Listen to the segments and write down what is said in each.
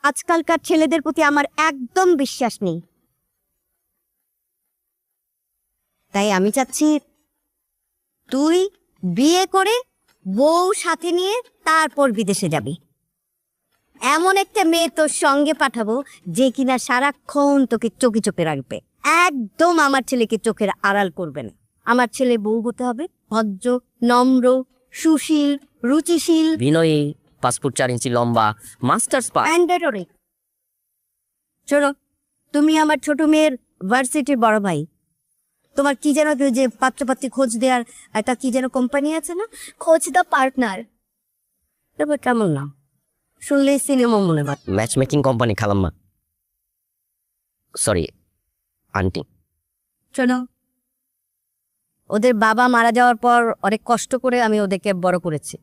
আজকালকার ছেলেদের প্রতি আমার একদম বিশ্বাস নেই। তাই আমি চাচ্ছি তুই বিয়ে করে বউ সাথে নিয়ে তারপর বিদেশে যাবি। এমন একটা মেয়ে তোর সঙ্গে পাঠাবো যে কিনা সারাক্ষণ তোকে চোখে চোখে রাখবে, একদম আমার ছেলেকে চোখের আড়াল করবে না। আমার ছেলে বউ হতে হবে ভদ্র, নম্র, সুশীল, রুচিশীল, বিনয়ী, পাসপোর্ট 4 ইঞ্চি লম্বা, মাস্টার্স পাস। ম্যান্ডেটরি। শোনো, তুমি আমার ছোট মেয়ের ভার্সিটির বড় ভাই। তোমার কি যেন যে পাত্রপাত্রী খোঁজ দেওয়ার একটা কি যেন কোম্পানি আছে না, খোঁজ দা পার্টনার। এবার কেমন না শুনলে সিনেমা মনে হয়। ম্যাচ মেকিং কোম্পানি খালাম্মা, সরি আন্টি। শোনো, ওদের বাবা মারা যাওয়ার পর অনেক কষ্ট করে আমি ওদেরকে বড় করেছি।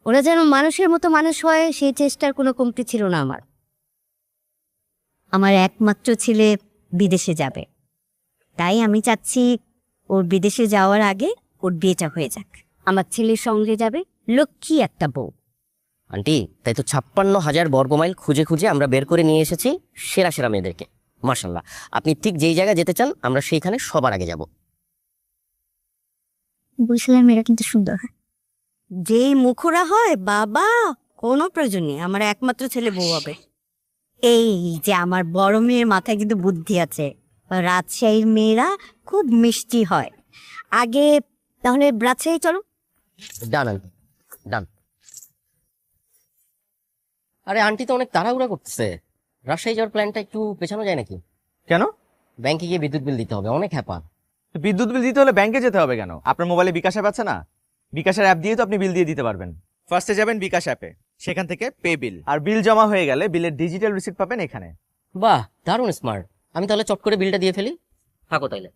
ওরা যেন মানুষের মতো মানুষ হয় সেই চেষ্টার কোনো কমতি ছিল না আমার। আমার একমাত্র ছেলে বিদেশে যাবে, তাই আমি চাচ্ছি ওর বিদেশে যাওয়ার আগে ওর বিয়েটা হয়ে যাক। আমার ছেলের সঙ্গে যাবে লক্ষ্মী একটা বউ। আন্টি, তাই তো 56,000 বর্গমাইল খুঁজে খুঁজে আমরা বের করে নিয়ে এসেছি সেরা সেরা মেয়েদেরকে। মাশাল্লাহ, আপনি ঠিক যেই জায়গায় যেতে চান আমরা সেইখানে সবার আগে যাব। বুঝলাম, মেয়েরা কিন্তু সুন্দর হয়। যেই মুখরা হয় বাবা, কোনো প্রয়োজন নেই, আমার একমাত্র ছেলে বউ হবে। এই যে আমার বড় মেয়ের মাথায় কিন্তু বুদ্ধি আছে। রাজশাহীর মেয়েরা খুব মিষ্টি হয়। আগে তাহলে রাজশাহী চলো। ডান আন্টি, ডান। আরে আন্টি তো অনেক তাড়াহুড়া করতেছে, রাজশাহী যাওয়ার প্ল্যানটা একটু পেছানো যায় নাকি? কেন? ব্যাংকে গিয়ে বিদ্যুৎ বিল দিতে হবে, অনেক হ্যাপা। বিদ্যুৎ বিল দিতে হলে ব্যাংকে যেতে হবে কেন? আপনার মোবাইলে বিকাশ অ্যাপ আছে না? বিকাশের অ্যাপ দিয়ে তো আপনি বিল দিয়ে দিতে পারবেন। ফার্স্টে যাবেন বিকাশ অ্যাপে, সেখান থেকে পে বিল, আর বিল জমা হয়ে গেলে বিলের ডিজিটাল রিসিপ্ট পাবেন এখানে। বাহ, দারুণ স্মার্ট। আমি তাহলে চট করে বিলটা দিয়ে ফেলি, থাকো তাইলে।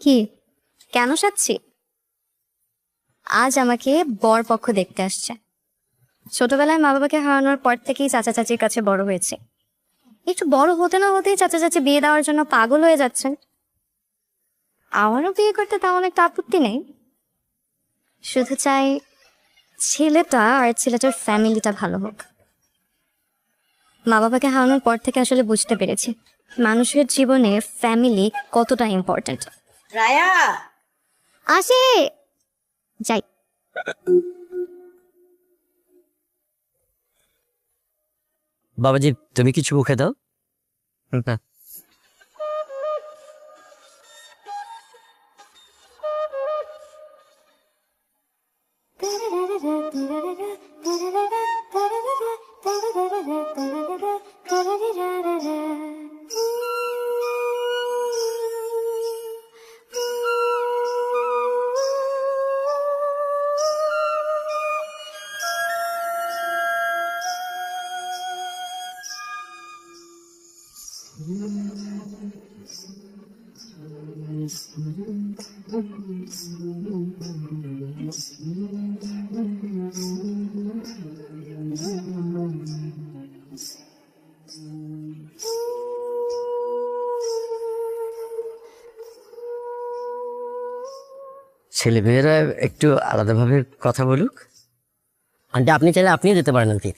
কি কেন সাচ্ছি? আজ আমাকে বর পক্ষ দেখতে আসছে। ছোটবেলায় মা বাবাকে হারানোর পর থেকেই চাচা চাচির কাছে বড় হয়েছে। একটু বড় হতে না হতেই চাচা চাচি বিয়ে দেওয়ার জন্য পাগল হয়ে যাচ্ছেন। আমারও বিয়ে করতে তেমন একটা আপত্তি নেই, শুধু চাই ছেলেটা আর ছেলেটার ফ্যামিলিটা ভালো হোক। মা বাবাকে হারানোর পর থেকে আসলে বুঝতে পেরেছি মানুষের জীবনে ফ্যামিলি কতটা ইম্পর্ট্যান্ট। রায়া, আসে যাই। বাবাজি, তুমি কিছু মুখে দাও। ছেলে মেয়েরা একটু আলাদাভাবে কথা বলুক। আন্টি, আপনি চাইলে আপনিও যেতে পারেন আন্টি।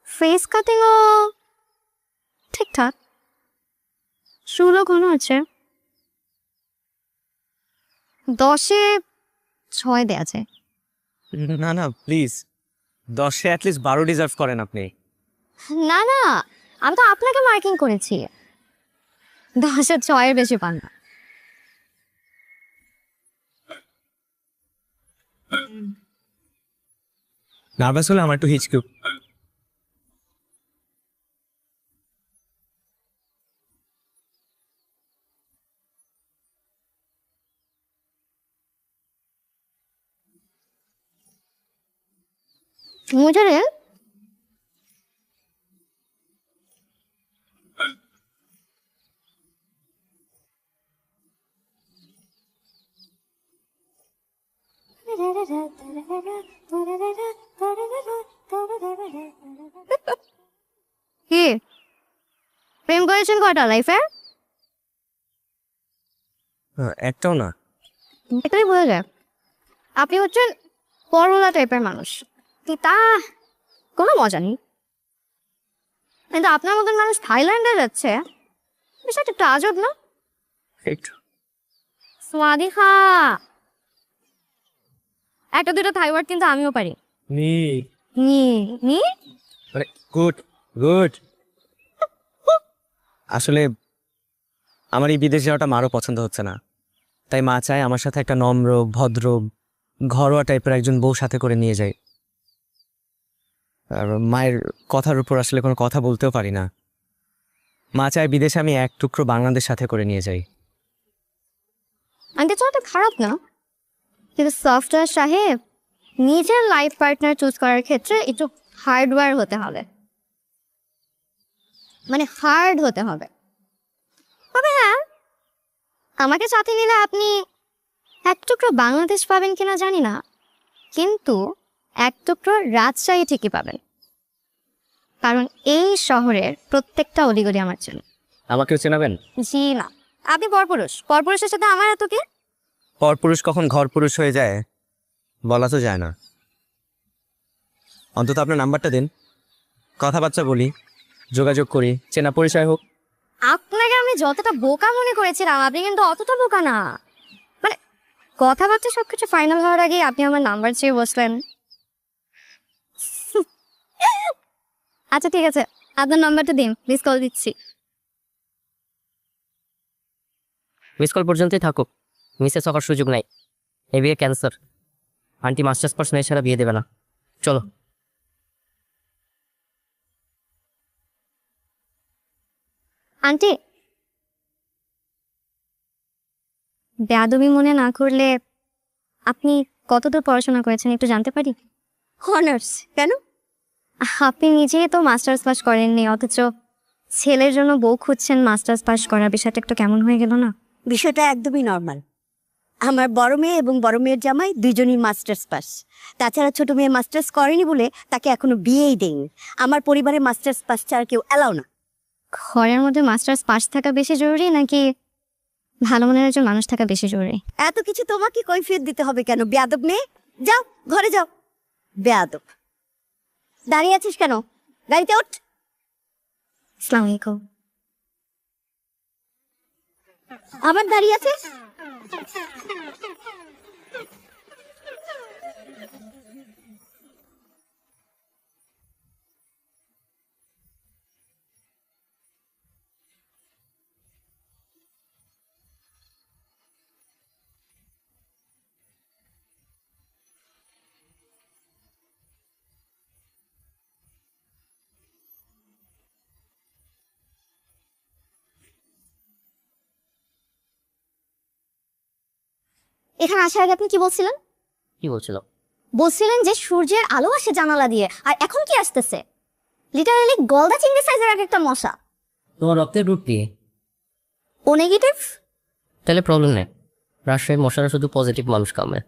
ফেস কাটিংও ঠিকঠাক, চুলও ঘন আছে। 10-এ 6 দেয়া যায়। না না প্লিজ, 10-এ অ্যাটলিস্ট 12 ডিজার্ভ করেন আপনি। না না, আমি তো আপনাকে মার্কিং করেছি, 10-এ 6-এর বেশি পান না। নার্ভাস হলে আমার একটু হিচকি मुझे रे কি প্রেম করেছেন কয়টা লাইফে? একটাও না। এটাই বোঝা যায় আপনি হচ্ছেন করলা টাইপের মানুষ। তা কোনো মজা নেই, কিন্তু আপনার মতন মানুষ থাইল্যান্ডে যাচ্ছে, বিষয়টা একটু আজব না? একটু স্বাদিখা একটা দুটো থাই ওয়ার্ড কিন্তু আমিও পারি। নি নি নি মানে গুড গুড। আসলে আমার এই বিদেশ যাওয়াটা মারও পছন্দ হচ্ছে না, তাই মা চায় আমার সাথে একটা নম্র ভদ্র ঘরোয়া টাইপের একজন বউ সাথে করে নিয়ে যাই। আর মায়ের কথার উপর আসলে কোনো কথা বলতেও পারি না। মা চায় বিদেশে আমি এক টুকরো বাংলাদেশ সাথে করে নিয়ে যাই। আন্টি চলটা খারাপ না, কিন্তু সফটওয়্যার সাহেব নিজের লাইফ পার্টনার চুজ করার ক্ষেত্রে একটু হার্ডওয়্যার হতে হবে, মানে হার্ড হতে হবে। তবে হ্যাঁ, আমাকে সাথে নিলে আপনি এক টুকরো বাংলাদেশ পাবেন কিনা জানি না, কিন্তু এক টুকরো রাজশাহী ঠিকই পাবেন, কারণ এই শহরের প্রত্যেকটা অলিগলি আমার জন্য। আমাকেও চেনাবেন? জি না, আপনি পরপুরুষ, পরপুরুষের সাথে আমার এত কি? পরপুরুষ কখন ঘর পুরুষ হয়ে যায় বলা তো যায় না। অন্তত আপনার নাম্বারটা দিন, কথাবার্তা বলি, যোগাযোগ করি, চেনা পরিচয় হোক। আপনাকে আমি যতটা বোকা মনে করেছিলাম, আপনি কিন্তু অতটা বোকা না। মানে কথাবার্তা সবকিছু ফাইনাল হওয়ার আগে আপনি আমার নাম্বার চেয়ে বসলেন। আচ্ছা ঠিক আছে, আপনার নাম্বারটা দিন, মিস কল দিচ্ছি। মিস কল পর্যন্তই থাকুক, মিসেস হওয়ার সুযোগ নাই। এ বিয়ে ক্যান্সার। আন্টি মাস্টার্স পার্স মেয়ে ছাড়া বিয়ে দেবে না। চলো। আন্টি, বেয়াদবি মনে না করলে আপনি কতদূর পড়াশোনা করেছেন একটু জানতে পারি? অনার্স? কেন? আপনি নিজেই তো মাস্টার্স পাস করেননি, অথচ ছেলের জন্য বউ খুঁজছেন মাস্টার্স পাস করার, বিষয়টা একটু কেমন হয়ে গেল না? বিষয়টা একদমই নর্মাল। আমার বড় মেয়ে এবং বড় মেয়ের জামাই দুইজনই মাস্টার্স পাস। তাছাড়া ছোট মেয়ে মাস্টার্স করেনি বলে তাকে এখনো বিয়েই দেয়নি। আমার পরিবারে মাস্টার্স পাস ছাড়া কেউ এলাও না। ঘরের মধ্যে মাস্টার্স পাস থাকা বেশি জরুরি নাকি ভালো মনের একজন মানুষ থাকা বেশি জরুরি? এত কিছু তোমাকে কৈফিয়ত দিতে হবে কেন? বেয়াদব মেয়ে, যাও ঘরে যাও। বেয়াদব, দাঁড়িয়ে আছিস কেন? গাড়িতে ওঠ। আসসালামু আলাইকুম। আবার দাঁড়িয়ে আছিস? এখানে আসার আগে আপনি কি বলছিলেন? কি বলছিল? বলছিলেন যে সূর্যের আলো আসে জানালা দিয়ে, আর এখন কি আসতেছে? লিটারালি গলদা চিংড়ি সাইজের এক একটা মশা। তোমার রক্তের গ্রুপ কি? ও নেগেটিভ? তাহলে প্রবলেম নেই, রাজশাহীর মশারা শুধু পজিটিভ মানুষ কামে।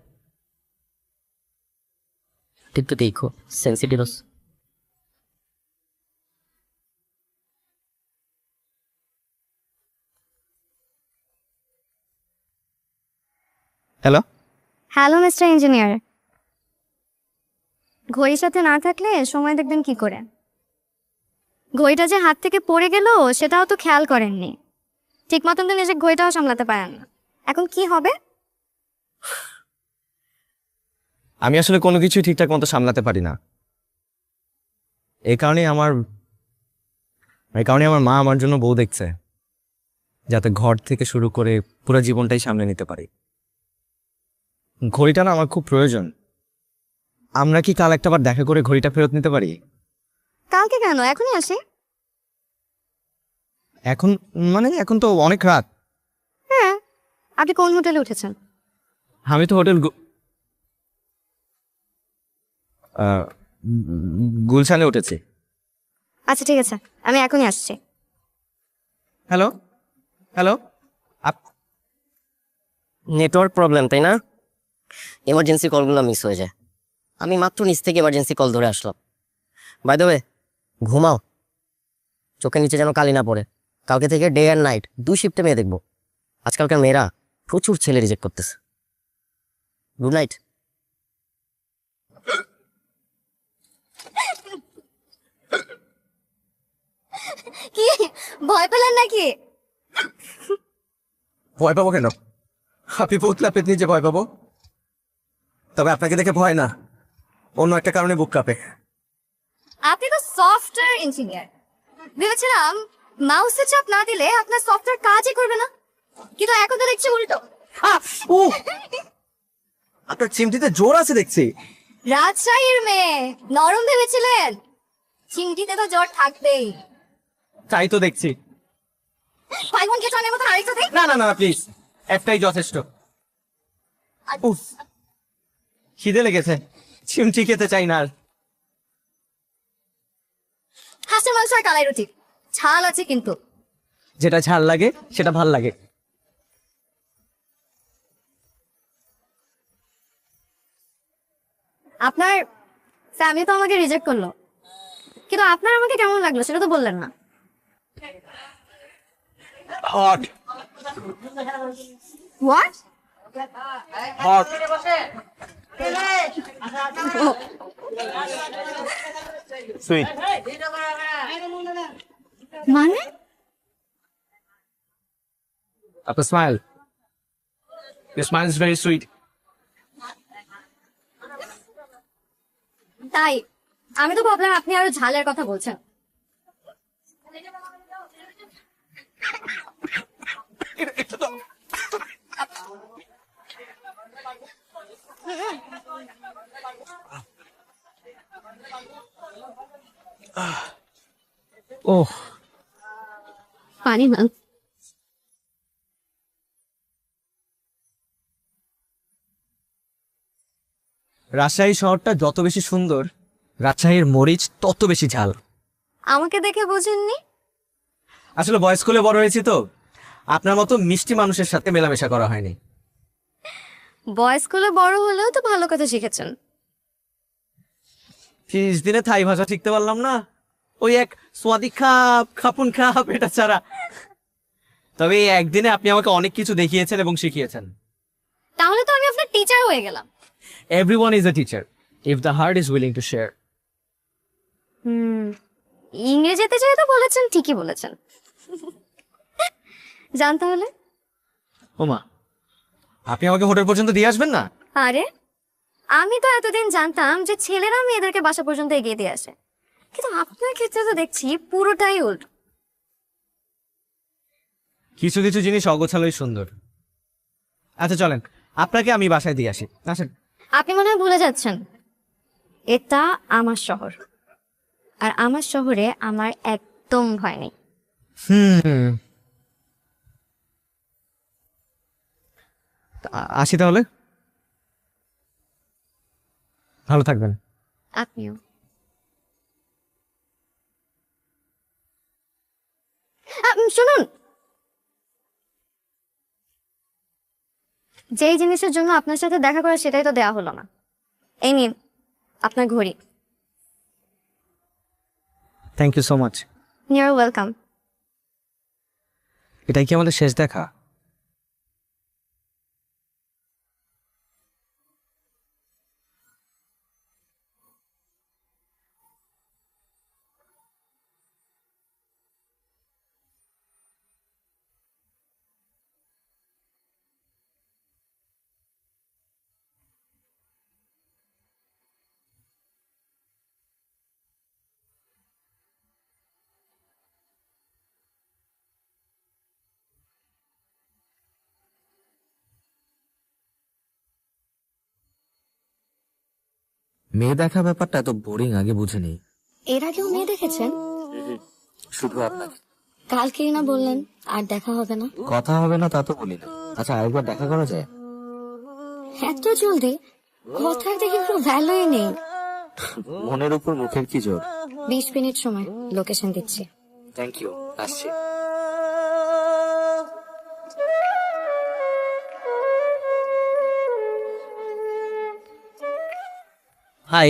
ঠিক তো দেখো, sensitive. Hello, hello mister engineer, ঘড়ির সাথে না থাকলে সময় দেখবেন কি করে? ঘড়িটা যে হাত থেকে পড়ে গেল সেটাও তো খেয়াল করেননি, ঠিক মতন তো নিজের ঘড়িটাও সামলাতে পারেন না। এখন কি হবে? আমি আসলে কোনো কিছুই ঠিকঠাক মতো সামলাতে পারি না। এই কারণে আমার মা আমার জন্য বউ দেখছে, যাতে ঘর থেকে শুরু করে পুরো জীবনটাই সামলে নিতে পারি। ঘড়িটা না আমার খুব প্রয়োজন। আমরা কি কাল একটাবার দেখা করে ঘড়িটা ফেরত নিতে পারি? কালকে কেন, এখনই আসি। এখন মানে এখন তো অনেক রাত। হ্যাঁ, আপনি কোন হোটেলে উঠেছেন? আমি তো হোটেল গুলশানে উঠেছি। আচ্ছা ঠিক আছে, আমি এখনই আসছি। হ্যালো হ্যালো নেটওয়ার্ক প্রবলেম তাই না? এমার্জেন্সি কলগুলো মিস হয়ে যায়। আমি মাত্র নিচ থেকে এমার্জেন্সি কল ধরে আসলাম। বাই দ্য ওয়ে, ঘুমাও, চোখের নিচে যেন কালি না পড়ে। কালকে থেকে ডে অ্যান্ড নাইট 2 শিফটে মেয়ে দেখবো। আজকালকার মেয়েরা প্রচুর ছেলে রিজেক্ট করতেছে। Good night. কি ভয় পেলেন নাকি? ভয় পাবো কেন? আপনি পুতলা পেতনি যে ভয় পাবো? তবে আপনাকে দেখে ভয় না, অন্য একটা কারণে বুক কাঁপে। আপনি তো সফটওয়্যার ইঞ্জিনিয়ার, ভেবেছিলাম মাউসে চাপ না দিলে আপনার সফটওয়্যার কাজই করবে না, কিন্তু এখন তো দেখছি উল্টো। আপনার চিমটিতে জোর আছে দেখছি। রাজশাহীর মেয়ে, নরম ভেবেছিলেন? চিংটিতে তো জ্বর থাকবেই। তাই তো দেখছি। ভাই বোনকে চনের মতো আরেকটা দেখ। না না না প্লিজ, একটাই যথেষ্ট। উফ, খিদে লেগেছে, চিমটি খেতে চাই না আর। হাঁসের মাংস আর কালাই রুটি, ঝাল আছে কিন্তু। যেটা ঝাল লাগে সেটা ভাল লাগে। আপনার ফ্যামিলি তো আমাকে রিজেক্ট করলো, কিন্তু আপনার আমাকে কেমন লাগলো সেটা তো বললেন না। Hot what? হট। সুইট। মানে আপনার smile, your smile is very sweet. তাই? আমি তো ভাবলাম আপনি আরো ঝালের কথা বলছেন। ওহ, পানি না। রাজশাহী শহরটা যত বেশি সুন্দর, রাজশাহীর মরিচ তত বেশি ঝাল। আমাকে দেখে বোঝেননি? আসলে বয়েজ স্কুলে বড় হয়েছি তো, আপনার মতো মিষ্টি মানুষের সাথে মেলামেশা করা হয়নি। বয়েজ স্কুলে বড় হলেও তো ভালো কথা শিখেছেন। 30 দিনে থাই ভাষা শিখতে পারলাম না, ওই এক সোয়াদি খাপ খাপুন খাপ এটা ছাড়া। তবে এই একদিনে আপনি আমাকে অনেক কিছু দেখিয়েছেন এবং শিখিয়েছেন। তাহলে তো আমি আপনার টিচার হয়ে গেলাম। Everyone is a teacher if the heart is willing to share. ইংরেজিতে যেহেতু বলেছেন, ঠিকই বলেছেন। জান তাহলে। ওমা, আপনি আমাকে হোটেল পর্যন্ত দিয়ে আসবেন না? আরে আমি তো এতদিন জানতাম যে ছেলেরা মেয়েদেরকে বাসা পর্যন্ত এগিয়ে দিয়ে আসে, কিন্তু আপনার ক্ষেত্রে তো দেখছি পুরোটাই উল্টো। কিছু কিছু জিনিস অগোছালোই সুন্দর। আচ্ছা চলেন, আপনাকে আমি বাসায় দিয়ে আসি, আসেন। আপনি মনে হয় ভুলে যাচ্ছেন, এটা আমার শহর, আর আমার শহরে আমার একদম ভয় নেই। আসি তাহলে, ভালো থাকবেন। আপনিও। শুনুন, যেই জিনিসের জন্য আপনার সাথে দেখা করা সেটাই তো দেয়া হলো না। এই নিন আপনার ঘড়ি। Thank you so much. You're welcome. এটাই কি আমাদের শেষ দেখা? মেয়ে দেখা ব্যাপারটা এত বোরিং আগে বুঝিনি। এর আগেও মেয়ে দেখেছেন? শুধু আপনাকে কালকেই না বললেন আর দেখা হবে না। কথা হবে না তা তো বলি না। আচ্ছা আরেকবার দেখা করা যায়? এত জলদি? কথার দেখে কোনো ভ্যালুই নেই। মনের উপর মুখের কি জোর। 20 মিনিট সময়, লোকেশন দিচ্ছি। থ্যাংক ইউ, আসছি। হাই।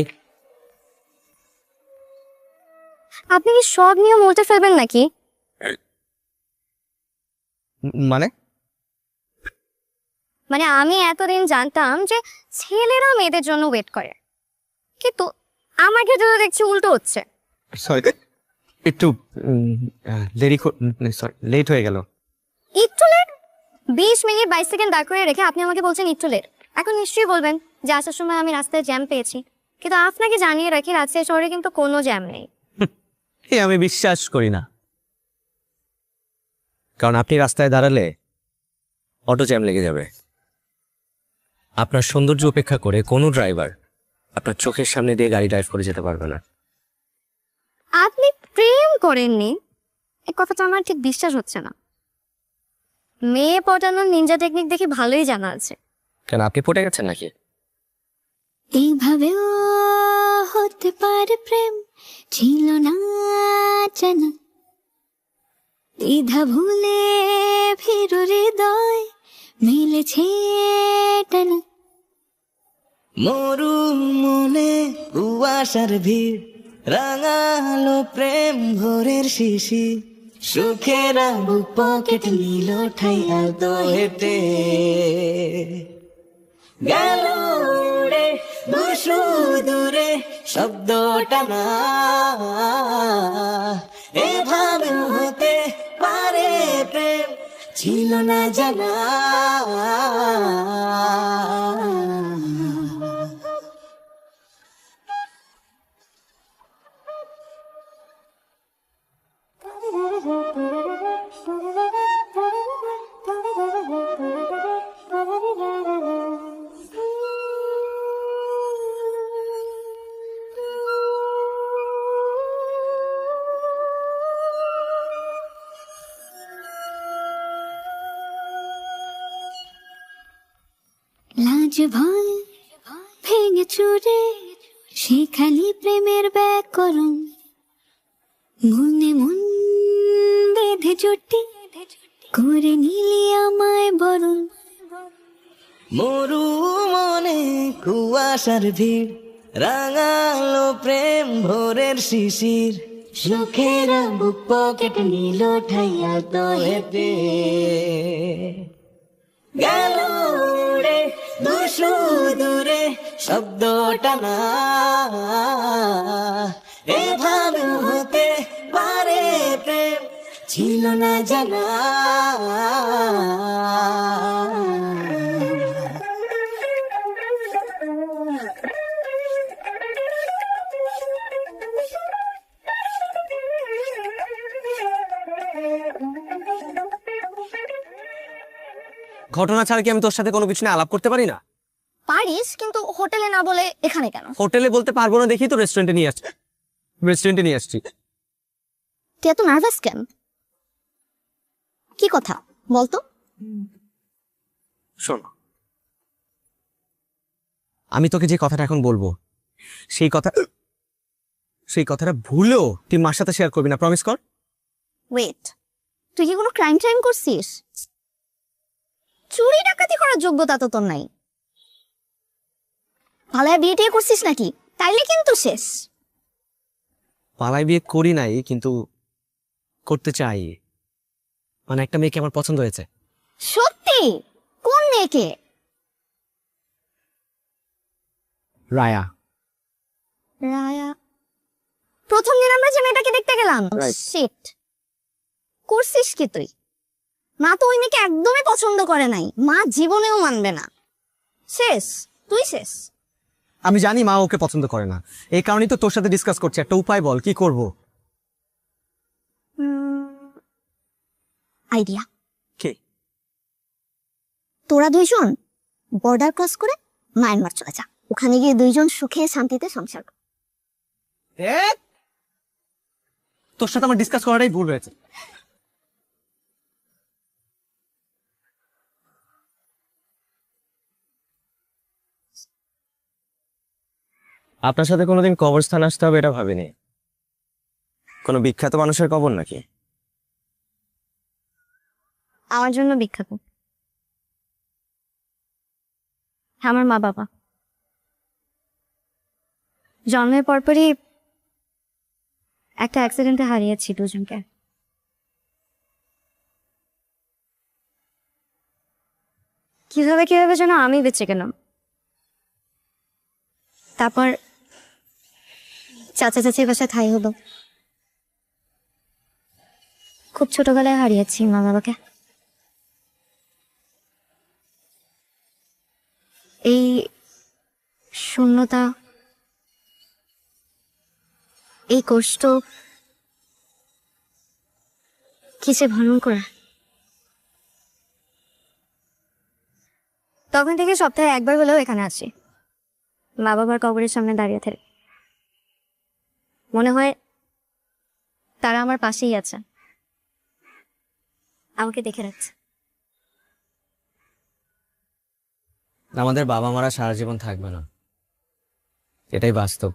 আপনি কি সব নিয়ম উল্টে ফেলবেন নাকি? মানে মানে আমি এতদিন জানতাম যে ছেলেরা মেয়েদের জন্য ওয়েট করে, কিন্তু আমার ক্ষেত্রে তো দেখছি উল্টো হচ্ছে। সরি, একটু লেট হয়ে গেল। একটু লেট? 20 মিনিট 22 সেকেন্ড দাঁড় করে রেখে আপনি আমাকে বলছেন একটু লেট। এখন নিশ্চয়ই বলবেন যে আসার সময় আমি রাস্তায় জ্যাম পেয়েছি, কিন্তু আপনাকে জানিয়ে রাখি রাজশাহী শহরে কিন্তু কোনো জ্যাম নেই। আমি বিশ্বাস করি না, কারণ আপনি রাস্তায় দাঁড়ালে অটো জ্যাম লেগে যাবে। আপনার সৌন্দর্য উপেক্ষা করে কোনো ড্রাইভার আপনার চোখের সামনে দিয়ে গাড়ি ড্রাইভ করে যেতে পারবে না। আপনি প্রেম করেননি, এই কথাটা আমার ঠিক বিশ্বাস হচ্ছে না। মেয়ে পটানোর নিনজা টেকনিক দেখি ভালোই জানা আছে। কেন, আপনি পটে গেছেন নাকি? এইভাবেও হতে পারে প্রেম, ছিল না জানা, দ্বিধা ভুলে ফিরো হৃদয় মিলেছে টানা। মরু মনে কুয়াশার ভিড়, রাঙালো প্রেম ভোরের শিশি, সুখের বুক পকেট নিল ঠাই এত হেঁটে গেল রে দুশো দূরে শব্দটা না, এভাবে হতে পারে প্রেম, ছিল না জানা। লাজ ভয় ভেঙে চুরে সেখানে প্রেমের ব্যাকরণ, মনে মন বেঁধে জুটি করে নিলি আমায় বরণ। মরু মনে কুয়াশার ভিড়, রাঙালো প্রেম ভোরের শিশির, সুখের বুক পকেট নিল ঠাইয়া তো হেঁটে গেল রে দুশো দূরে শব্দটা না, এভাবে হতে পারে প্রেম, ছিল না জানা। ঘটনা ছাড়া কি আমি তোর সাথে কোনো কিছু নিয়ে আলাপ করতে পারি না? পারিস, কিন্তু হোটেলে না বলে এখানে কেন? হোটেলে বলতে পারবো না দেখি তো রেস্টুরেন্টে নিয়ে আসছি। তুই এত নার্ভাস কেন? কি কথা বলতো? শোন, আমি তোকে যে কথাটা এখন বলবো সেই কথাটা ভুলেও তুই মার সাথে শেয়ার করবি না, প্রমিস কর। ওয়েট, তুই কি কোনো ক্রাইম করছিস? চুরি ডাকাতি করার যোগ্যতা তো তোর নাই। পালায় বিয়ে টিয়ে করছিস নাকি? তাইলে কিন্তু শেষ। পালাই বিয়ে করি নাই, কিন্তু করতে চাই। মানে একটা মেয়েকে আমার পছন্দ হয়েছে। সত্যি? কোন মেয়েকে? রায়া। রায়া? প্রথম দিন আমরা যে মেয়েটাকে দেখতে গেলাম। Right. শিট, করছিস কি তুই? মা তো ওই মেয়েকে একদমই পছন্দ করে নাই, মা জীবনেও মানবে না। শেষ, তুই শেষ। আমি জানি মা ওকে পছন্দ করে না, এই কারণেই তো তোর সাথে ডিসকাস করছি। একটা উপায় বল, কি করব? আইডিয়া। কি? তোরা দুইজন বর্ডার ক্রস করে মায়ানমার চলে যা। ওখানে গিয়ে দুইজন সুখে শান্তিতে সংসার করো। তোর সাথে আমার ডিসকাস করাটাই ভুল হয়েছে। আপনার সাথে কোনোদিন কবরস্থান আসতে হবে এটা ভাবিনি। কোনো বিখ্যাত মানুষের কবর নাকি? আমার জন্য বিখ্যাত আমার মা বাবা। জন্মের পরপরই একটা অ্যাক্সিডেন্টে হারিয়েছি দুজনকে। কিভাবে কিভাবে যেন আমি বেঁচে গেলাম। তারপর চাচা চাচির বাসায় ঠাঁই হলো। খুব ছোটবেলায় হারিয়েছি মা বাবাকে। এই শূন্যতা, এই কষ্ট কিসে ভয়ঙ্কর। তখন থেকে সপ্তাহে একবার হলেও এখানে আসি, মা বাবার কবরের সামনে দাঁড়িয়ে থাকে। মনে হয় তারা আমার পাশেই আছে, আমাকে দেখে রাখছে। আমাদের বাবা মারা সারা জীবন থাকবে না, এটাই বাস্তব।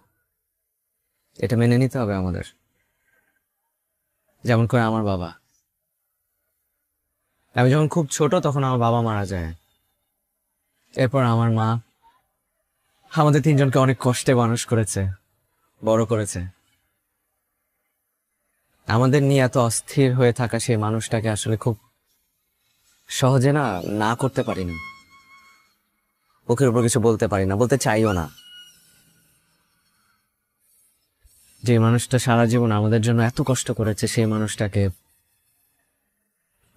এটা মেনে নিতে হবে আমাদের। যেমন করে আমার বাবা, আমি যখন খুব ছোট তখন আমার বাবা মারা যায়। এরপর আমার মা আমাদের তিনজনকে অনেক কষ্টে মানুষ করেছে, বড় করেছে। আমাদের নিয়ে এত অস্থির হয়ে থাকা সেই মানুষটাকে আসলে খুব সহজে না করতে পারিনি। মুখের উপর কিছু বলতে পারি না, বলতে চাইও না। যে মানুষটা সারা জীবন আমাদের জন্য এত কষ্ট করেছে সেই মানুষটাকে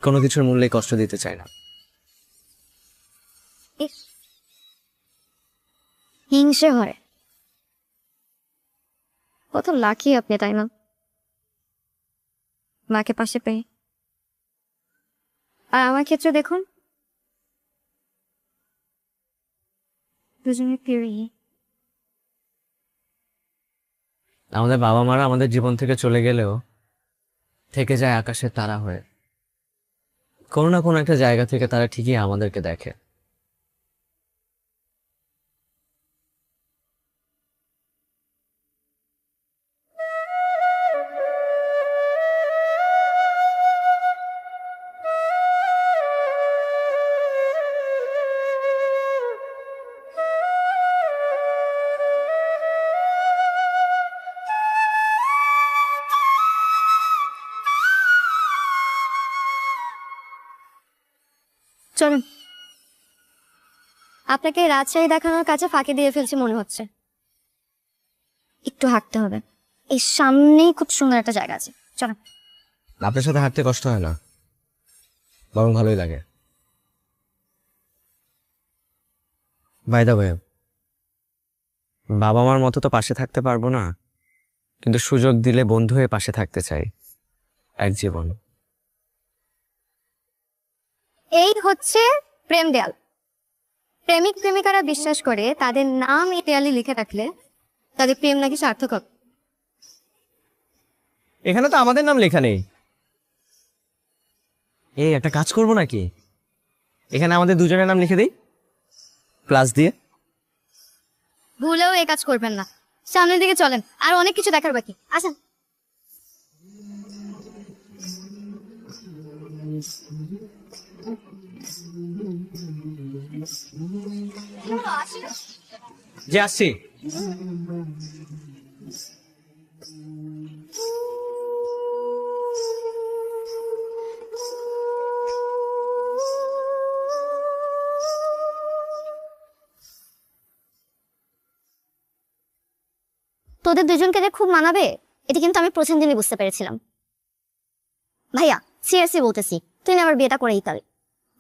কোনো কিছুর মূল্যে কষ্ট দিতে চাই না। ইস, হিংসে হয়। কত লাকি আপনি, তাই না? মাকে পাশে পেয়ে। আর আমার ক্ষেত্রে দেখুন, দুজনে পেরিয়ে। আমাদের বাবা মারা আমাদের জীবন থেকে চলে গেলেও থেকে যায় আকাশের তারা হয়ে। কোনো না কোনো একটা জায়গা থেকে তারা ঠিকই আমাদেরকে দেখে। চলুন, আপনাকে রাজশাহী দেখানোর কাছে ফাঁকি দিয়ে ফেলছি মনে হচ্ছে। একটু হাঁটতে হবে, এই সামনেই খুব সুন্দর একটা জায়গা আছে। চলুন। আপনার সাথে হাঁটতে কষ্ট হয় না, বরং ভালোই লাগে। বাই দা ওয়ে, বাবা মার মতো তো পাশে থাকতে পারবো না, কিন্তু সুযোগ দিলে বন্ধু হয়ে পাশে থাকতে চাই এক জীবন। এই হচ্ছে প্রেম দেয়াল। প্রেমিক প্রেমিকারা বিশ্বাস করে তাদের নাম এই দেয়ালে লিখে রাখলে তাদের প্রেম নাকি সার্থক হবে। এখানে তো আমাদের নাম লেখা নেই। এই একটা কাজ করবো নাকি, এখানে আমাদের দুজনের নাম লিখে দিই প্লাস দিয়ে। ভুলেও এই কাজ করবেন না। সামনের দিকে চলেন, আর অনেক কিছু দেখার বাকি। আসেন। যে আসছি। তোদের দুজনকে যে খুব মানাবে এটা কিন্তু আমি প্রথম দিনই বুঝতে পেরেছিলাম। ভাইয়া সিরিয়াসলি বলতেছি, তুই না আবার বিয়েটা করেই তাহলে।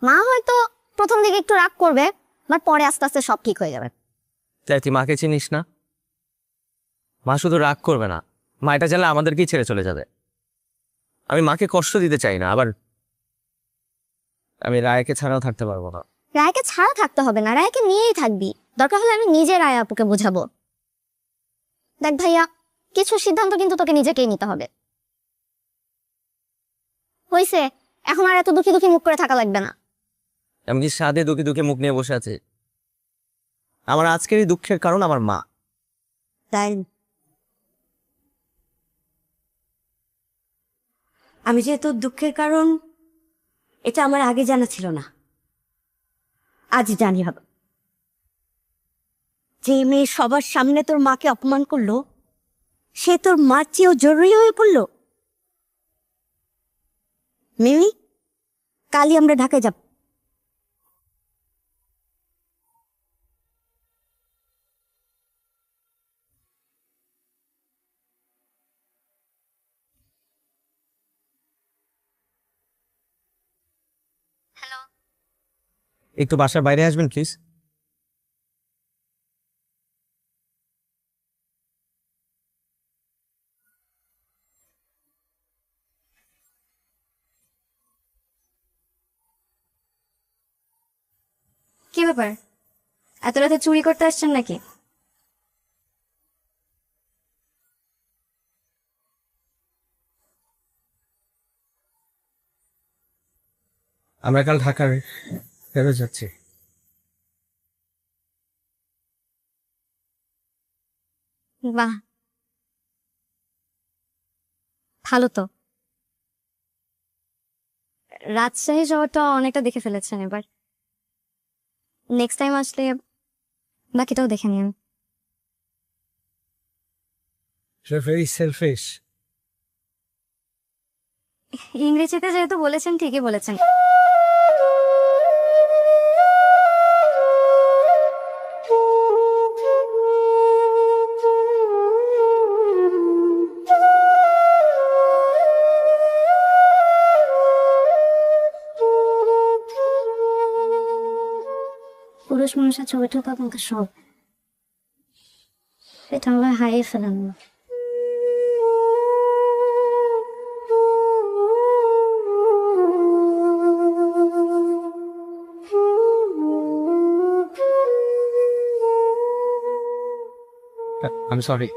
মা হয়তো প্রথম দিকে একটু রাগ করবে, বাট পরে আস্তে আস্তে সব ঠিক হয়ে যাবে। তাই তুই মাকে চিনিস না? মা শুধু রাগ করবে না, মা এটা জানলে আমাদেরকেই ছেড়ে চলে যাবে। আমি মাকে কষ্ট দিতে চাই না, আবার আমি রায়কে ছাড়াও থাকতে পারবো না। রায়কে ছাড়া থাকতে হবে না, রায়কে নিয়েই থাকবি। দরকার হলে আমি নিজে রায় আপুকে বোঝাবো। দেখ ভাইয়া, কিছু সিদ্ধান্ত কিন্তু তোকে নিজেকেই নিতে হবে। হইছে, এখন আর এত দুঃখী দুঃখী মুখ করে থাকা লাগবে না। আমি কি সাদে দুঃখে দুঃখে মুখ নিয়ে বসে আছি? আমার আজকের এই দুঃখের কারণ আমার মা। তাই আমি যে তোর দুঃখের কারণ এটা আমার আগে জানা ছিল না, আজ জানি হবে। যে মেয়ে সবার সামনে তোর মাকে অপমান করলো সে তোর মার চেয়েও জরুরি হয়ে পড়লো। মিমি, কালই আমরা ঢাকায় যাব। একটু বাসার বাইরে আসবেন প্লিজ। কি ব্যাপার, এত রাতে চুরি করতে আসছেন নাকি? আমরা কাল ঢাকার ফেরত যাচ্ছি। বাহ, ভালো তো। রাজশাহী শহরটা অনেকটা দেখে ফেলেছেন, এবার নেক্সট টাইম আসলে বাকিটাও দেখে নিন। Very shellfish. ইংরেজিতে যেহেতু বলেছেন, ঠিকই বলেছেন। পুরুষ মানুষের ছবি টোকা কিন্তু সব, সেটা আমরা হারিয়ে ফেলাম না। আমি সরি।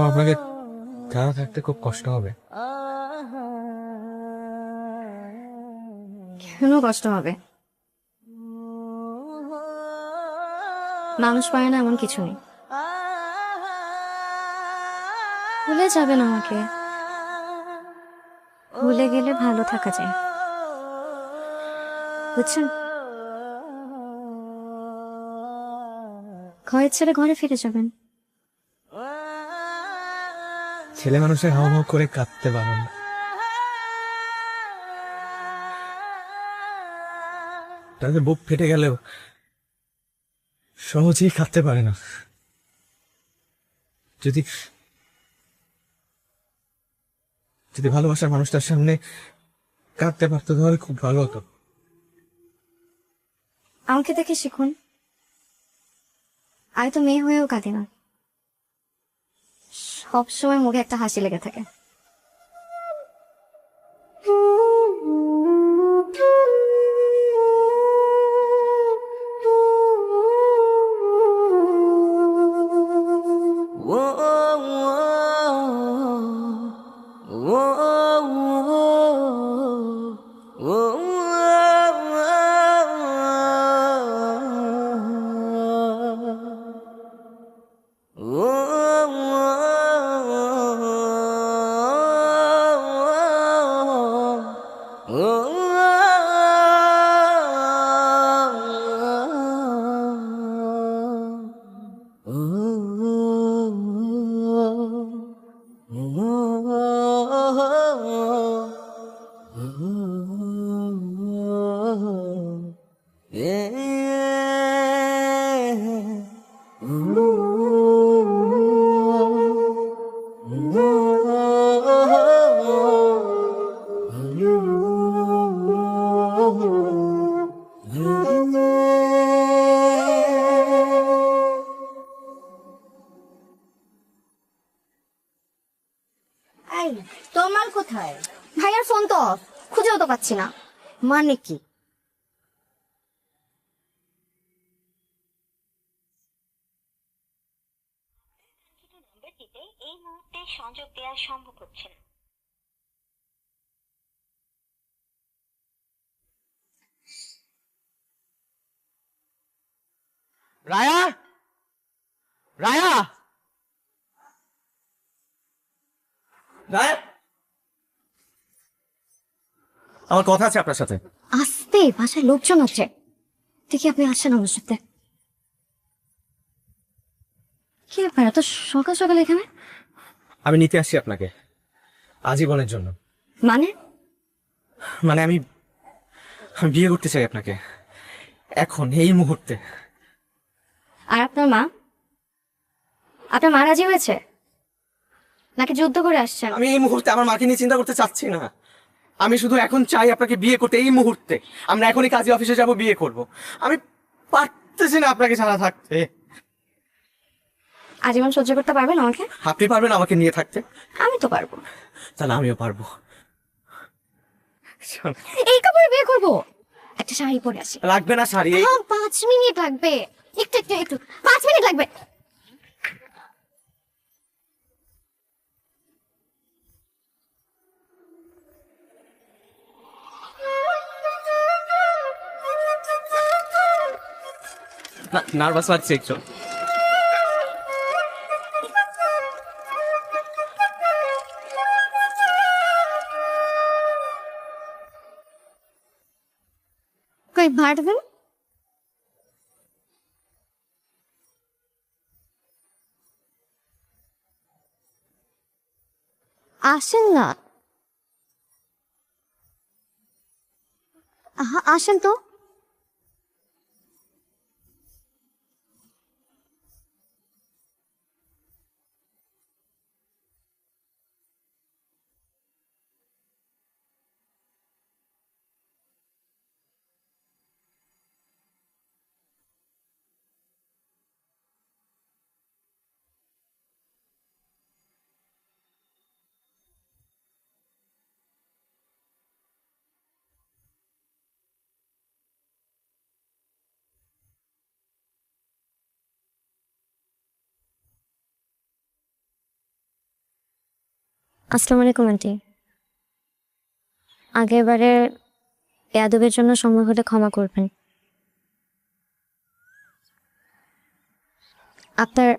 আপনাকে ছাড়া থাকতে খুব কষ্ট হবে। কেন কষ্ট হবে? মানুষ পারে না এমন কিছু নেই। ভুলে যাবেন আমাকে, ভুলে গেলে ভালো থাকা যায়, বুঝছেন? ঘরের ছেড়ে ঘরে ফিরে যাবেন। ছেলে মানুষের হাও হাও করে কাঁদতে পারো না। তাদের বুক ফেটে গেলেও সহজেই কাঁদতে পারে না। যদি যদি ভালোবাসার মানুষটার সামনে কাঁদতে পারতো তাহলে খুব ভালো হতো। আমাকে দেখে শিখুন, আমি তো মেয়ে হয়েও কাঁদি না, সবসময় মুখে একটা হাসি লেগে থাকে। তোমার কোথায়? ভাইয়ার ফোন ফোন তো অফ, খুঁজেও তো পাচ্ছি না। মানে কি? এই মুহূর্তে সংযোগ দেওয়া সম্ভব হচ্ছে না। রায়া, রায়া, রায়া, আমার কথা আছে আপনার সাথে। আসতে, বাসায় লোকজন আছে। দেখি আপনি আসছেন আমার সাথে। কি ব্যাপার এত সকাল সকাল এখানে? আমি নিতে আসছি আপনাকে আজীবনের জন্য। মানে? মানে আমি আমি বিয়ে করতে চাই আপনাকে এখন, এই মুহূর্তে। আর আপনার মা? আপনার মা রাজি হয়েছে নাকি যুদ্ধ করে আসছেন? আমি এই মুহূর্তে আমার মাকে নিয়ে চিন্তা করতে চাচ্ছি না। আমি শুধু এখন চাই আপনাকে বিয়ে করতে, এই মুহূর্তে। আমরা এখনই কাজী অফিসে যাব, বিয়ে করব। আমি পারতেছি না আপনাকে ছাড়া থাকতে। আজীবন সহ্য করতে পারবেন আমাকে? আপনি পারবেন আমাকে নিয়ে থাকতে? আমি তো পারবো। তাহলে আমিও পারবো। এই কাপড়ে বিয়ে করবো? একটা শাড়ি পরে আসি। লাগবে না শাড়ি। হ্যাঁ, 5 মিনিট লাগবে। একটু একটু একটু 5 মিনিট লাগবে। নার্ভাস লাগছে একটু। কই ভাড়া দেন? আসেন না। আসেন তো। আসসালামু আলাইকুম আন্টি। আগেরবারে বেয়াদবের জন্য সময় হলে ক্ষমা করবেন। আপনার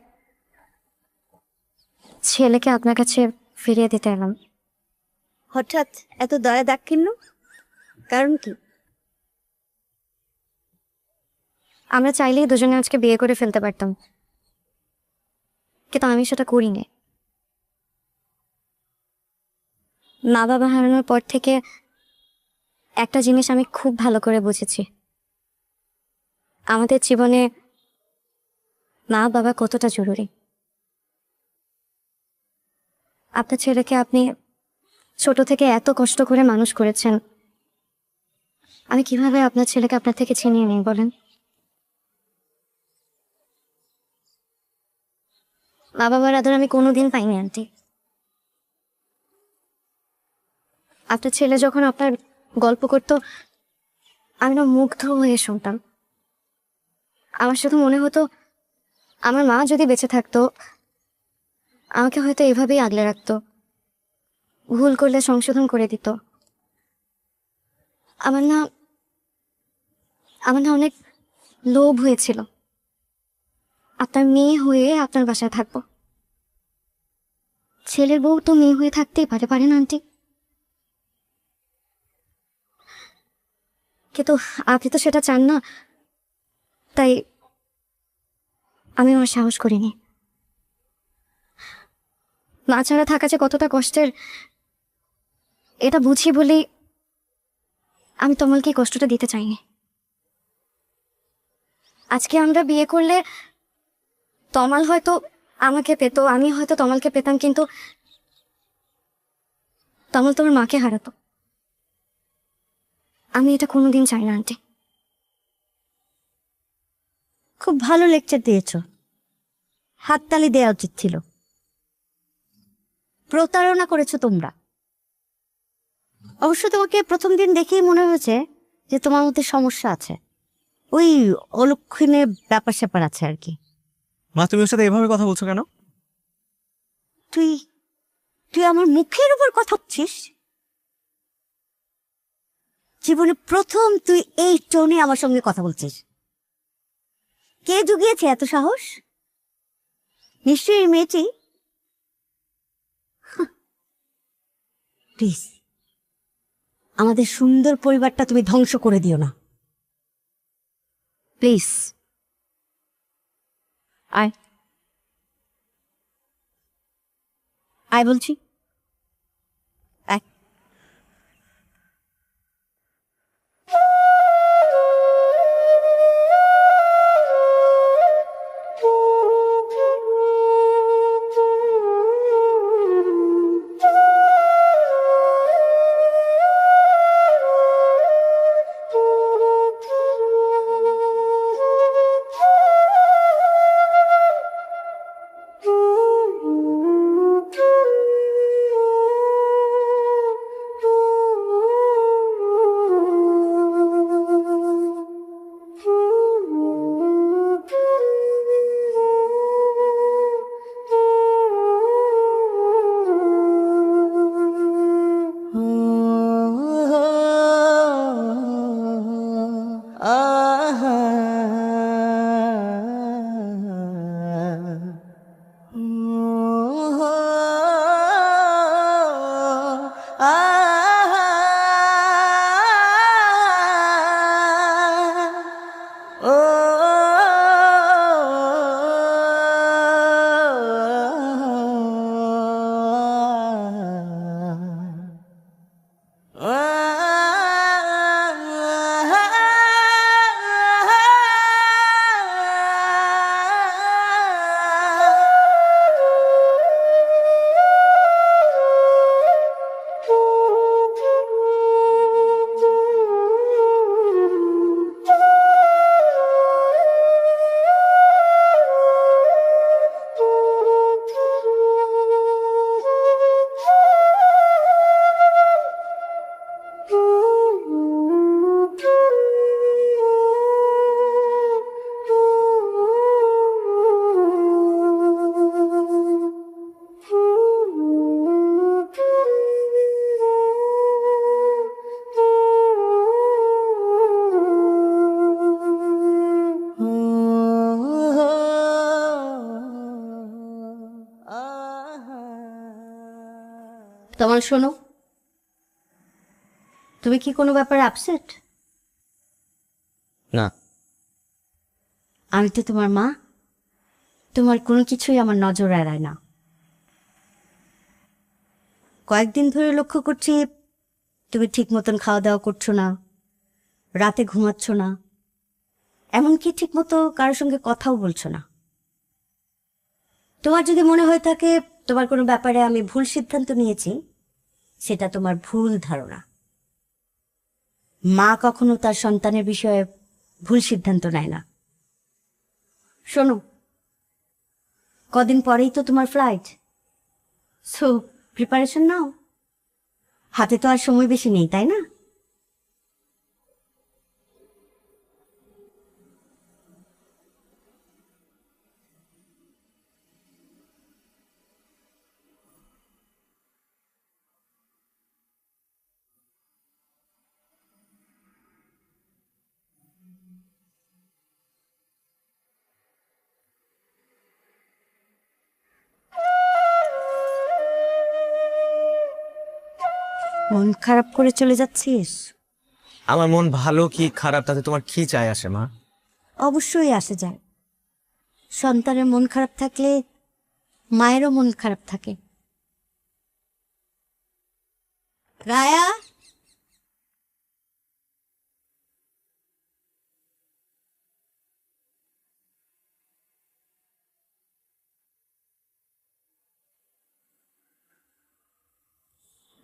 ছেলেকে আপনার কাছে ফিরিয়ে দিতে এলাম। হঠাৎ এত দয়া দাক্ষিণ্য, কারণ কি? আমরা চাইলেই দুজনে আজকে বিয়ে করে ফেলতে পারতাম, কিন্তু আমি সেটা করিনি। মা বাবা হারানোর পর থেকে একটা জিনিস আমি খুব ভালো করে বুঝেছি, আমাদের জীবনে মা বাবা কতটা জরুরি। আপনার ছেলেকে আপনি ছোট থেকে এত কষ্ট করে মানুষ করেছেন, আমি কিভাবে আপনার ছেলেকে আপনার থেকে ছিনিয়ে নিই বলেন? মা বাবার আদর আমি কোনোদিন পাইনি আন্টি। আপনার ছেলে যখন আপনার গল্প করতো, আমি না মুগ্ধ হয়ে শুনতাম। আমার শুধু মনে হতো আমার মা যদি বেঁচে থাকতো আমাকে হয়তো এভাবেই আগলে রাখতো, ভুল করলে সংশোধন করে দিত। আমার না অনেক লোভ হয়েছিল আপনার মেয়ে হয়ে আপনার বাসায় থাকবো। ছেলের বউ তো মেয়ে হয়ে থাকতেই পারে না আন্টি? কিন্তু আপনি তো সেটা চান না, তাই আমি আমার সাহস করিনি। মা ছাড়া থাকা যে কতটা কষ্টের এটা বুঝি বলেই আমি তমালকে কষ্টটা দিতে চাইনি। আজকে আমরা বিয়ে করলে তমাল হয়তো আমাকে পেত, আমি হয়তো তমালকে পেতাম, কিন্তু তমাল তোমার মাকে হারাতো। আমি এটা কোনোদিন চাই না আন্টি। খুব ভালো লেকচার দিয়েছ, হাততালি দেওয়া উচিত ছিল। প্রতারণা করেছো তোমরা। অবশ্য তোমাকে প্রথম দিন দেখেই মনে হয়েছে যে তোমার মধ্যে সমস্যা আছে, ওই অলক্ষণে ব্যাপার স্যাপার আছে আর কি। মা তুমি ওর সাথে এভাবে কথা বলছো কেন? তুই তুই আমার মুখের উপর কথা বলছিস? জীবনে প্রথম তুই এই টোনে আমার সঙ্গে কথা বলছিস। কে জুগিয়েছে এত সাহস? নিশ্চয়ই এই মেয়েটি। প্লিজ, আমাদের সুন্দর পরিবারটা তুমি ধ্বংস করে দিও না প্লিজ আয় আয় বলছি। আয়। তোমার শোনো, তুমি কি কোনো ব্যাপারে আপসেট? না। আমি তো তোমার মা, তোমার কোনো কিছুই আমার নজর এড়ায় না। কয়েকদিন ধরে লক্ষ্য করছি তুমি ঠিক মতন খাওয়া দাওয়া করছো না, রাতে ঘুমাচ্ছ না, এমনকি ঠিক মতো কারোর সঙ্গে কথাও বলছো না। তোমার যদি মনে হয়ে থাকে তোমার কোনো ব্যাপারে আমি ভুল সিদ্ধান্ত নিয়েছি, সেটা তোমার ভুল ধারণা। মা কখনো তার সন্তানের বিষয়ে ভুল সিদ্ধান্ত নেয় না। শোনো, কদিন পরেই তো তোমার ফ্লাইট, সো প্রিপারেশন নাও। হাতে তো আর সময় বেশি নেই, তাই না? মন খারাপ করে চলে যাচ্ছিস? আমার মন ভালো কি খারাপ তাতে তোমার কি চাই আসে মা? অবশ্যই আসে যায়। সন্তানের মন খারাপ থাকলে মায়েরও মন খারাপ থাকে। রায়া,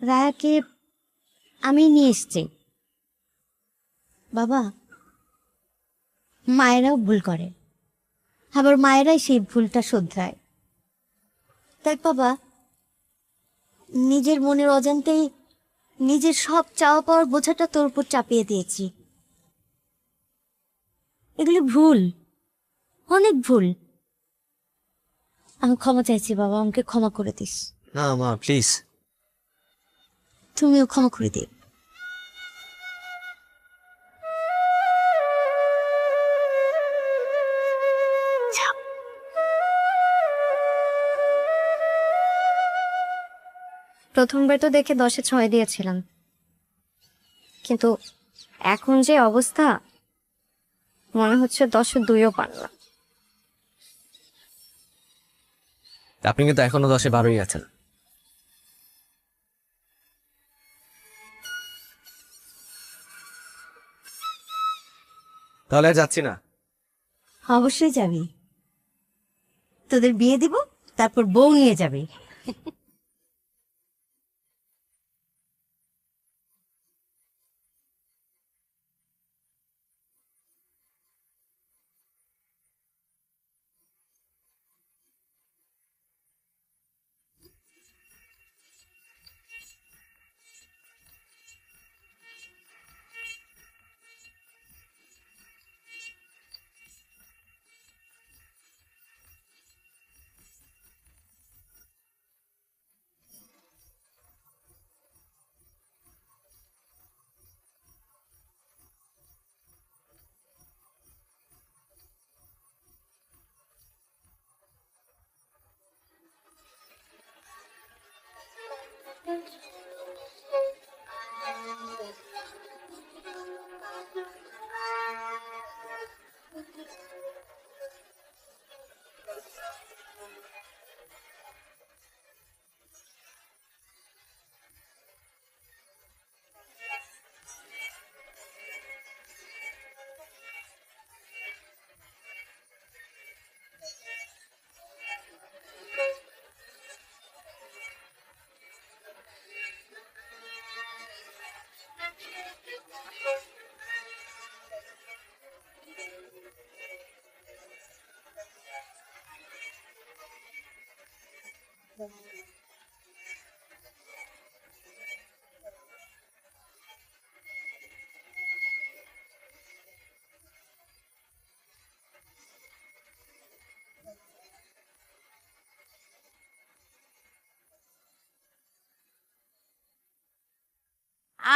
রায়াকে আমি নিয়ে এসছি। বাবা, মায়েরাও ভুল করে, আবার মায়েরাই সেই ভুলটা শোধরায়। তাই বাবা, নিজের মনের অজান্তেই নিজের সব চাওয়া পাওয়ার বোঝাটা তোর উপর চাপিয়ে দিয়েছি। এগুলি ভুল, অনেক ভুল। আমি ক্ষমা চাইছি বাবা, আমাকে ক্ষমা করে দিস। না মা প্লিজ। তুমিও ক্ষমা করে দিও। প্রথমবার তো দেখে 10-এ 6 দিয়েছিলাম, কিন্তু এখন যে অবস্থা মনে হচ্ছে 10-এ 2ও পারলাম। আপনি কিন্তু এখনো 10-এ 12ই আছেন। তাহলে আর যাচ্ছি না। অবশ্যই যাবি, তোদের বিয়ে দিব, তারপর বউ নিয়ে যাবি।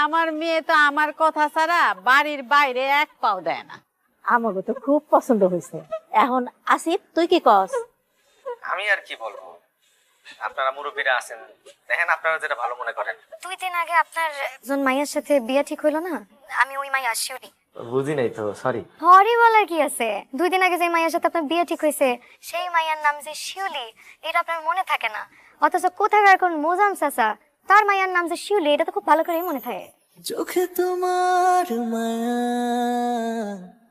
আমার মেয়ে তো আমার কথা ছাড়া বাড়ির বাইরে এক পাও দেয় না। আমাকে তো খুব পছন্দ হয়েছে। এখন আসিফ, তুই কি কস? আমি আর কি বলবো, আপনারা মুরব্বীরা আছেন, দেখেন আপনারা যেটা ভালো মনে করেন। 2 দিন আগে আপনার একজন মাইয়ার সাথে বিয়ে ঠিক হইলো না? আমি ওই মাইয়া শিউরি। বুঝি নাই তো, সরি। হরি বলার কি আছে? 2 দিন আগে যে মাইয়ার সাথে আপনার বিয়ে ঠিক হয়েছে, সেই মাইয়ার নাম যে শিউলি, এটা আপনার মনে থাকে না। অথচ কোথাকার কোন মোজাম চাচা, তার মাইয়ার নাম যে শিউলি, এটা তো খুব ভালো করেই মনে থাকে। চোখে তোমার মায়া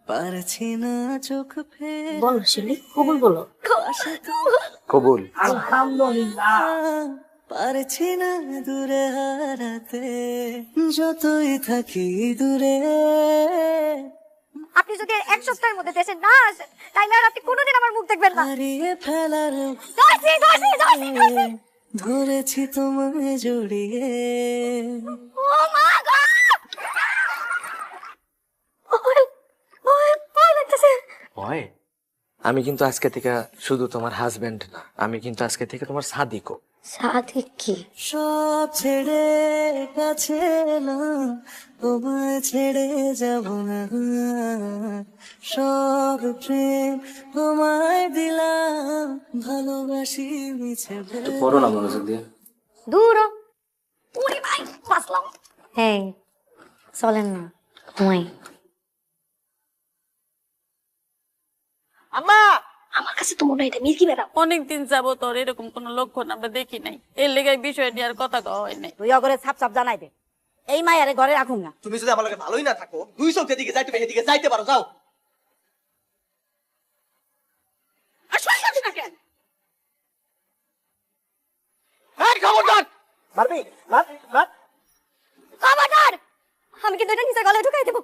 পারছি না চোখ ফের বলো শিউলি, কবুল বলো। কবুল। পারছি না দূরে হারাতে, যতই থাকি দূরে। আপনি যদি 1 সপ্তাহের মধ্যে দেশে না আসেন, তাইলে আর আপনি কোনোদিন আমার মুখ দেখবেন না। হারিয়ে ফেলার ধরছি। ধরেছি তোমায় জড়িয়ে। ও মা গো! ভয় লাগতেছে। ভয়? আমি কিন্তু আজকে থেকে শুধু তোমার হাজবেন্ড না, আমি কিন্তু আজকে থেকে তোমার সাদিকও। সাথে কি? সব ছেড়ে কাছে এলাম, তোমায় ছেড়ে যাব না। সব প্রেম তোমায় দিলাম, ভালোবাসি মিছে পড়ো না মনোযোগ দিয়ে। দূর হ। ওরে ভাই, বাঁচলাম। হ্যাঁ, চলেন না ঘুমাই। আম্মা, আমার কাছে তো মনে হয় এটা মির্কি বেড়া। অনেকদিন যাবো তোর এরকম কোন লক্ষণ আমরা দেখি নাই, এর লেগে বিষয় নিয়ে আর কথা কওয়া হয় নাই। তুই অগরে ছাপ ছাপ জানাই দে, এই মায়ারে ঘরে রাখুন না। তুমি যদি আমার লগে ভালোই না থাকো, 2 চোখ যেদিকে যাইতে হবে এদিকে যাইতে পারো, যাও। এই খবরদার! মারবি? মার। খবরদার! আমি কিন্তু এটা নিজের গলায় ঢুকাই দেবো।